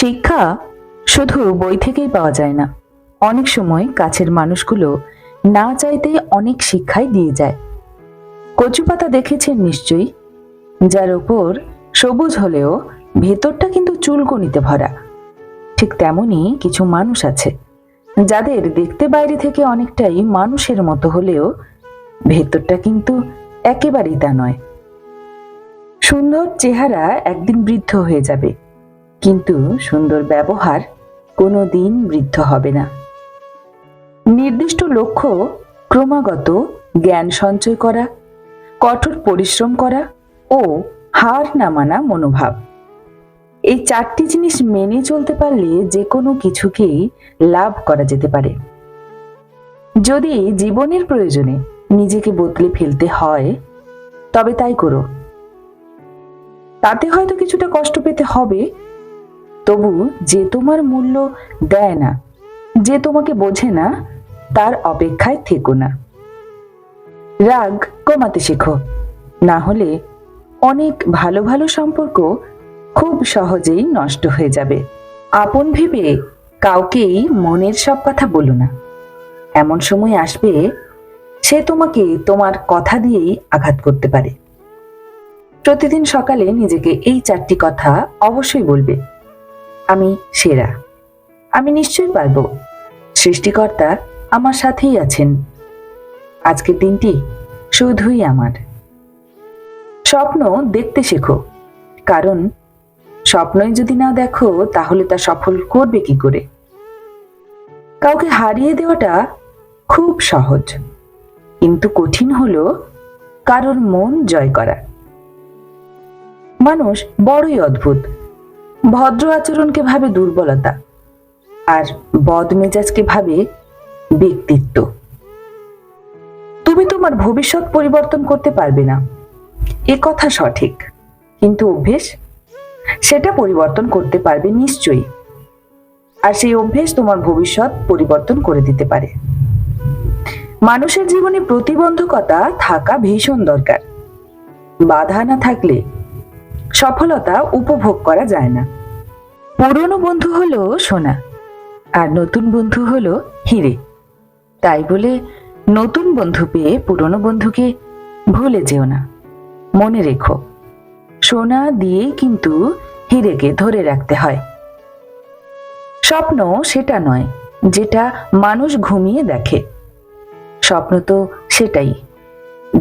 শিক্ষা শুধু বই থেকেই পাওয়া যায় না। অনেক সময় কাছের মানুষগুলো না চাইতেই অনেক শিক্ষাই দিয়ে যায়। কচু পাতা দেখেছেন নিশ্চয়ই, যার ওপর সবুজ হলেও ভেতরটা কিন্তু চুলকনিতে ভরা। ঠিক তেমনই কিছু মানুষ আছে যাদের দেখতে বাইরে থেকে অনেকটাই মানুষের মতো হলেও ভেতরটা কিন্তু একেবারেই তা নয়। সুন্দর চেহারা একদিন বৃদ্ধ হয়ে যাবে, কিন্তু সুন্দর ব্যবহার কোনো দিন বৃদ্ধ হবে না। নির্দিষ্ট লক্ষ্য, ক্রমাগত জ্ঞান সঞ্চয় করা, কঠোর পরিশ্রম করা ও হার না মানা মনোভাব, এই চারটি জিনিস মেনে চলতে পারলে যে কোনো কিছুকেই লাভ করা যেতে পারে। যদি জীবনের প্রয়োজনে নিজেকে বদলে ফেলতে হয় তবে তাই করো। তাতে হয়তো কিছুটা কষ্ট পেতে হবে, তবু যে তোমার মূল্য দেয় না, যে তোমাকে বোঝে না, তার অপেক্ষায় থেকো না। রাগ কমাতে শেখো, না হলে অনেক ভালো ভালো সম্পর্ক খুব সহজেই নষ্ট হয়ে যাবে। আপন ভেবে কাউকেই মনের সব কথা বলো না। এমন সময় আসবে সে তোমাকে তোমার কথা দিয়েই আঘাত করতে পারে। প্রতিদিন সকালে নিজেকে এই চারটি কথা অবশ্যই বলবে। আমি সেরা, আমি নিশ্চয়ই পারবো, সৃষ্টিকর্তা আমার সাথেই আছেন, আজকের দিনটি শুধুই আমার। স্বপ্ন দেখতে শেখো, কারণ স্বপ্নই যদি না দেখো তাহলে তা সফল করবে কি করে। কাউকে হারিয়ে দেওয়াটা খুব সহজ, কিন্তু কঠিন হলো কারোর মন জয় করা। মানুষ বড়ই অদ্ভুত। ভদ্র আচরণকে ভাবে দুর্বলতা, আর বদমেজাজকে ভাবে ব্যক্তিত্ব। তুমি তোমার ভবিষ্যৎ পরিবর্তন করতে পারবে না, এ কথা সঠিক, কিন্তু অভ্যেস সেটা পরিবর্তন করতে পারবে নিশ্চয়ই। আর সেই অভ্যেস তোমার ভবিষ্যৎ পরিবর্তন করে দিতে পারে। মানুষের জীবনে প্রতিবন্ধকতা থাকা ভীষণ দরকার। বাধা না থাকলে সফলতা উপভোগ করা যায় না। পুরনো বন্ধু হলো সোনা, আর নতুন বন্ধু হলো হিরে। তাই বলে নতুন বন্ধু পেয়ে পুরনো বন্ধুকে ভুলে যেও না। মনে রেখো, সোনা দিয়েই কিন্তু হিরেকে ধরে রাখতে হয়। স্বপ্ন সেটা নয় যেটা মানুষ ঘুমিয়ে দেখে। স্বপ্ন তো সেটাই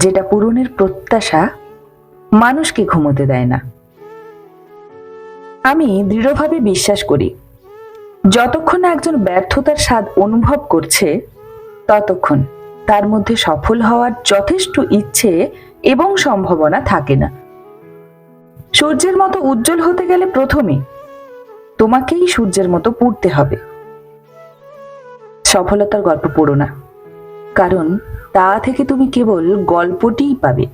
যেটা পূরণের প্রত্যাশা মানুষকে ঘুমোতে দেয় না। আমি দৃঢ়ভাবে বিশ্বাস করি, যতক্ষণ না একজন ব্যর্থতার স্বাদ অনুভব করছে ততক্ষণ তার মধ্যে সফল হওয়ার যথেষ্ট ইচ্ছে এবং সম্ভাবনা থাকে না। সূর্যের মতো উজ্জ্বল হতে গেলে প্রথমে তোমাকেই সূর্যের মতো পড়তে হবে। সফলতার গল্প পড়ো না, কারণ তা থেকে তুমি কেবল গল্পটিই পাবে।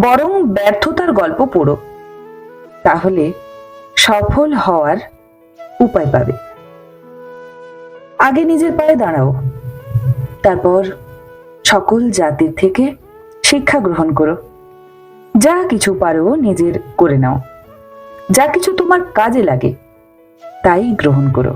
বরং ব্যর্থতার গল্প পড়ো, তাহলে সফল হওয়ার উপায় পাবে। আগে নিজের পায়ে দাঁড়াও, তারপর সকল জাতির থেকে শিক্ষা গ্রহণ করো। যা কিছু পারো নিজের করে নাও, যা কিছু তোমার কাজে লাগে তাই গ্রহণ করো।